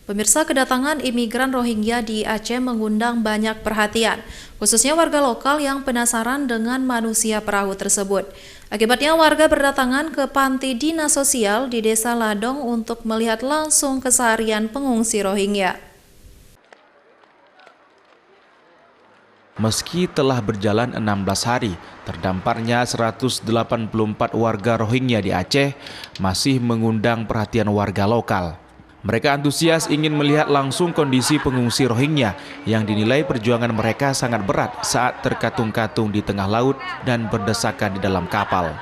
Pemirsa, kedatangan imigran Rohingya di Aceh mengundang banyak perhatian, khususnya warga lokal yang penasaran dengan manusia perahu tersebut. Akibatnya warga berdatangan ke panti dinas sosial di Desa Ladong untuk melihat langsung keseharian pengungsi Rohingya. Meski telah berjalan 16 hari, terdamparnya 184 warga Rohingya di Aceh masih mengundang perhatian warga lokal. Mereka antusias ingin melihat langsung kondisi pengungsi Rohingya yang dinilai perjuangan mereka sangat berat saat terkatung-katung di tengah laut dan berdesakan di dalam kapal.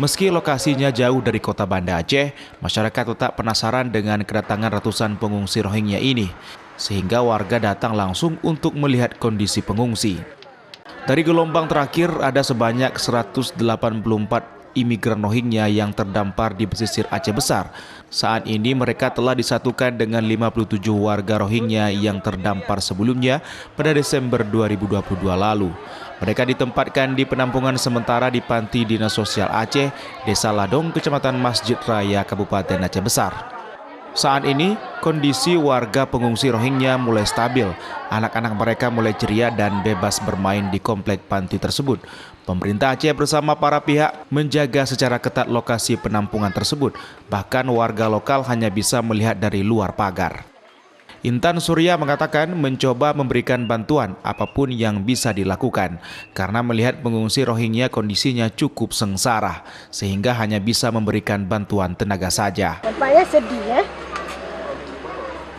Meski lokasinya jauh dari kota Banda Aceh, masyarakat tetap penasaran dengan kedatangan ratusan pengungsi Rohingya ini, sehingga warga datang langsung untuk melihat kondisi pengungsi. Dari gelombang terakhir, ada sebanyak 184 imigran Rohingya yang terdampar di pesisir Aceh Besar. Saat ini mereka telah disatukan dengan 57 warga Rohingya yang terdampar sebelumnya pada Desember 2022 lalu. Mereka ditempatkan di penampungan sementara di Panti Dinas Sosial Aceh, Desa Ladong, Kecamatan Masjid Raya, Kabupaten Aceh Besar. Saat ini, kondisi warga pengungsi Rohingya mulai stabil. Anak-anak mereka mulai ceria dan bebas bermain di komplek panti tersebut. Pemerintah Aceh bersama para pihak menjaga secara ketat lokasi penampungan tersebut. Bahkan warga lokal hanya bisa melihat dari luar pagar. Intan Surya mengatakan mencoba memberikan bantuan apapun yang bisa dilakukan karena melihat pengungsi Rohingya kondisinya cukup sengsara sehingga hanya bisa memberikan bantuan tenaga saja. Nampaknya sedih ya.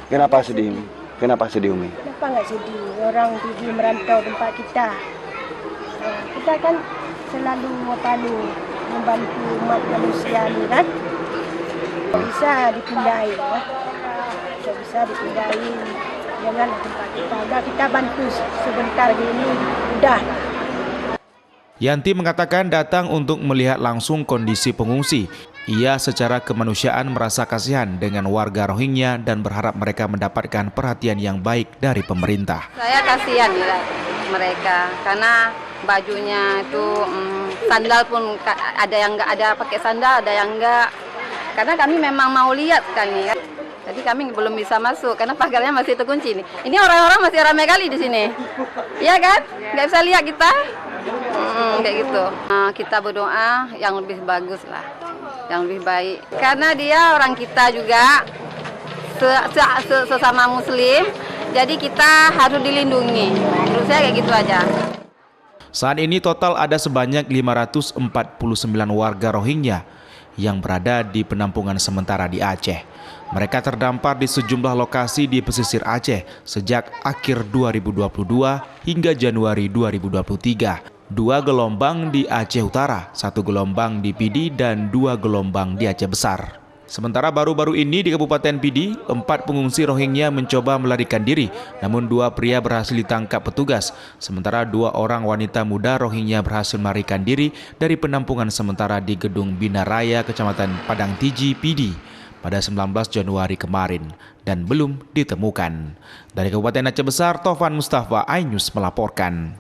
Kenapa sedih, Umi? Kenapa sedih, Umi? Kenapa nggak sedih? Orang pergi merantau tempat kita. Kita kan selalu membantu umat manusia ni kan. Bisa dipindahin ya. Bisa dipindahin. Jangan tempat kita. Udah kita bantu sebentar gini. Udah. Yanti mengatakan datang untuk melihat langsung kondisi pengungsi. Ia secara kemanusiaan merasa kasihan dengan warga Rohingya dan berharap mereka mendapatkan perhatian yang baik dari pemerintah. Saya kasihan ya mereka karena bajunya itu sandal pun ada yang nggak ada pakai sandal, ada yang enggak. Karena kami memang mau lihat kan ya. Jadi kami belum bisa masuk karena pagarnya masih terkunci nih. Ini orang-orang masih ramai kali di sini. Iya kan? Nggak bisa lihat kita. Kayak gitu. Kita berdoa yang lebih bagus lah, yang lebih baik. Karena dia orang kita juga sesama Muslim, jadi kita harus dilindungi. Menurut saya kayak gitu aja. Saat ini total ada sebanyak 549 warga Rohingya yang berada di penampungan sementara di Aceh. Mereka terdampar di sejumlah lokasi di pesisir Aceh sejak akhir 2022 hingga Januari 2023. 2 gelombang di Aceh Utara, 1 gelombang di Pidi, dan 2 gelombang di Aceh Besar. Sementara baru-baru ini di Kabupaten Pidi, 4 pengungsi Rohingya mencoba melarikan diri, namun 2 pria berhasil ditangkap petugas. Sementara 2 orang wanita muda Rohingya berhasil melarikan diri dari penampungan sementara di Gedung Bina Raya, Kecamatan Padang Tiji, Pidi, pada 19 Januari kemarin dan belum ditemukan. Dari Kabupaten Aceh Besar, Taufan Mustafa, iNews melaporkan.